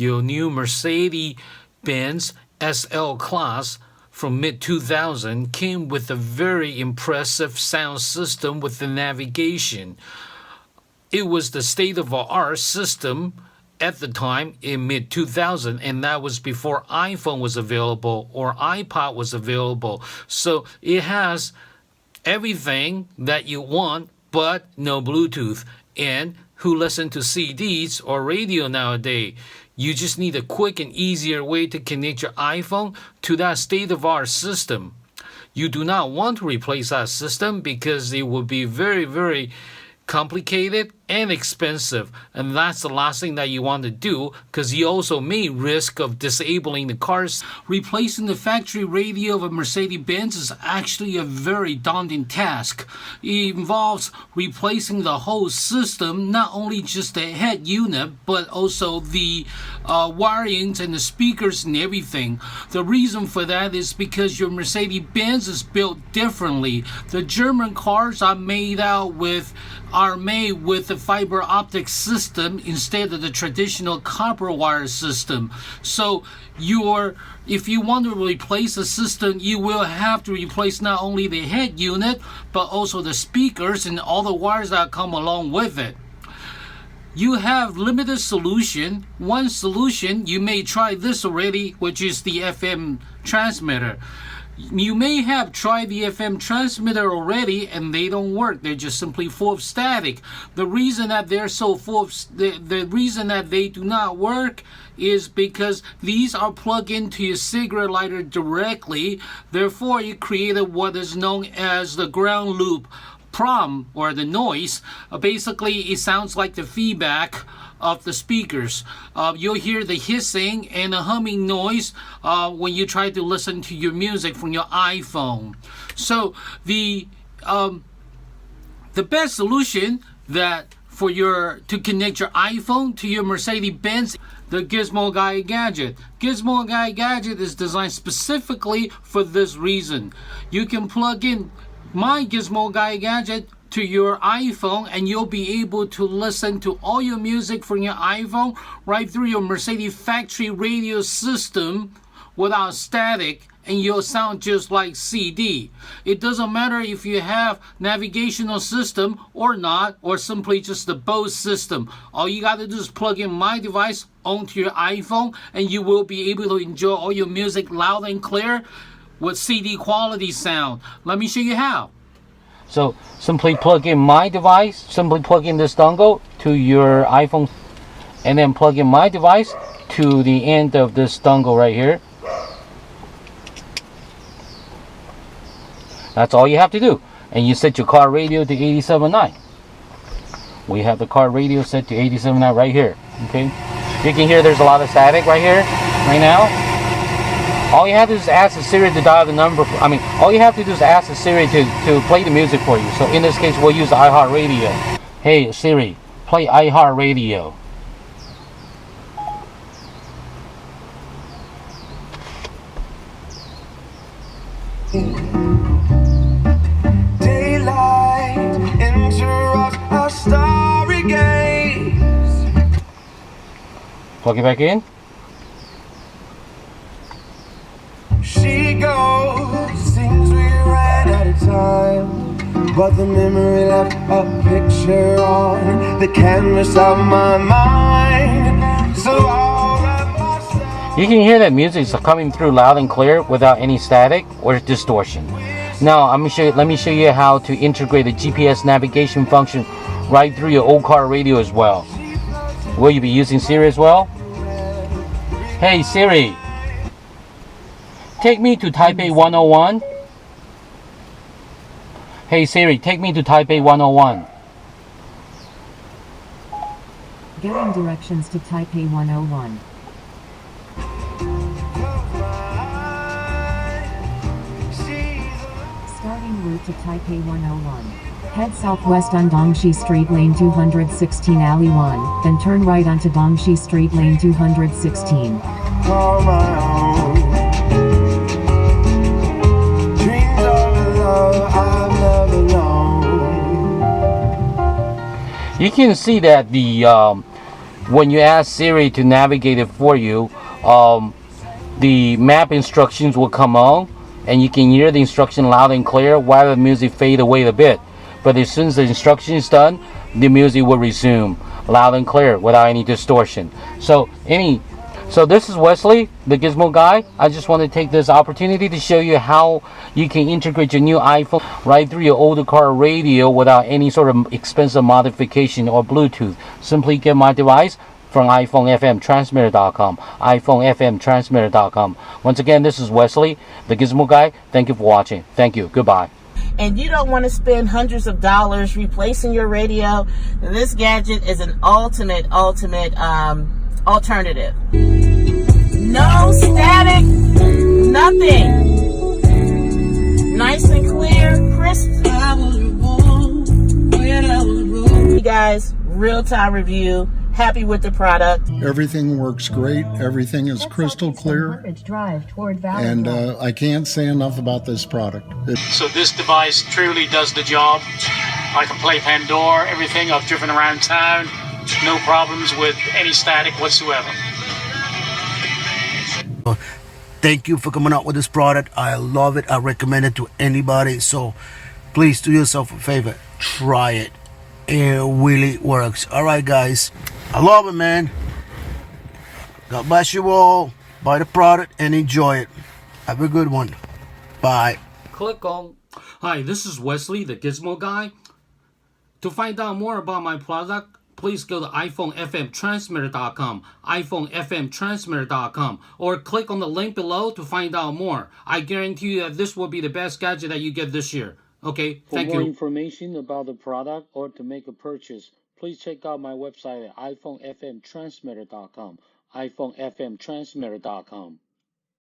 your new Mercedes-Benz SL class from mid-2000 came with a very impressive sound system with the navigation. It was the state-of-the-art system at the time in mid-2000, and that was before iPhone was available or iPod was available. So it has everything that you want, but no Bluetooth. And who listen to CDs or radio nowadays? You just need a quick and easier way to connect your iPhone to that state-of-the-art system. You do not want to replace that system because it will be very, very complicated and expensive, and that's the last thing that you want to do, because you also may risk of disabling the cars. Replacing the factory radio of a Mercedes-Benz is actually a very daunting task. It involves replacing the whole system, not only just the head unit, but also the wirings and the speakers and everything. The reason for that is because your Mercedes-Benz is built differently. The German cars are made with a fiber optic system instead of the traditional copper wire system. So if you want to replace the system, you will have to replace not only the head unit, but also the speakers and all the wires that come along with it. You have limited solution. One solution, you may try this already, which is the FM transmitter. You may have tried the FM transmitter already and they don't work. They're just simply full of static. The reason that they're so full of the reason that they do not work is because these are plugged into your cigarette lighter directly. Therefore, you created what is known as the ground loop problem, or the noise. Basically, it sounds like the feedback of the speakers. You'll hear the hissing and the humming noise when you try to listen to your music from your iPhone. So the best solution to connect your iPhone to your Mercedes-Benz, the Gizmo Guy Gadget. Gizmo Guy Gadget is designed specifically for this reason. You can plug in my Gizmo Guy Gadget to your iPhone, and you'll be able to listen to all your music from your iPhone right through your Mercedes factory radio system without static, and you'll sound just like CD. It doesn't matter if you have navigational system or not, or simply just the Bose system. All you got to do is plug in my device onto your iPhone, and you will be able to enjoy all your music loud and clear with CD quality sound. Let me show you how. So simply plug in my device, simply plug in this dongle to your iPhone, and then plug in my device to the end of this dongle right here. That's all you have to do. And you set your car radio to 87.9. We have the car radio set to 87.9 right here. Okay, you can hear there's a lot of static right here, right now. All you have to do is ask the Siri to dial the number. All you have to do is ask the Siri to play the music for you. So in this case, we'll use iHeartRadio. Hey Siri, play iHeartRadio. Daylight interrupts our starry gaze. Plug it back in. She goes, seems we ran out of time, but the memory left a picture on the canvas of my mind. So I'll wrap myself. You can hear that music is coming through loud and clear without any static or distortion. Now let me show you how to integrate a GPS navigation function right through your old car radio as well. Will you be using Siri as well? Hey Siri, take me to Taipei 101. Hey Siri, take me to Taipei 101. Getting directions to Taipei 101. Starting route to Taipei 101. Head southwest on Dongxi Street, lane 216, alley 1, then turn right onto Dongxi Street, lane 216. You can see that when you ask Siri to navigate it for you, the map instructions will come on, and you can hear the instruction loud and clear while the music fade away a bit. But as soon as the instruction is done, the music will resume loud and clear without any distortion. So this is Wesley, the Gizmo Guy. I just want to take this opportunity to show you how you can integrate your new iPhone right through your older car radio without any sort of expensive modification or Bluetooth. Simply get my device from iPhonefmtransmitter.com. iPhonefmtransmitter.com. Once again, this is Wesley, the Gizmo Guy. Thank you for watching. Thank you. Goodbye. And you don't want to spend hundreds of dollars replacing your radio, this gadget is an ultimate alternative. No static, nothing. Nice and clear, crisp. Hey guys, real-time review. Happy with the product. Everything works great. Everything is crystal clear. And I can't say enough about this product. So this device truly does the job. I can play Pandora, everything. I've driven around town. No problems with any static whatsoever. Thank you for coming out with this product. I love it. I recommend it to anybody. So please do yourself a favor. Try it. It really works. All right, guys. I love it, man. God bless you all. Buy the product and enjoy it. Have a good one. Bye. Click on. Hi, this is Wesley, the Gizmo Guy. To find out more about my product, please go to iPhonefmtransmitter.com, iPhonefmtransmitter.com, or click on the link below to find out more. I guarantee you that this will be the best gadget that you get this year. Okay, thank you. For more information about the product or to make a purchase, please check out my website at iPhonefmtransmitter.com, iPhonefmtransmitter.com.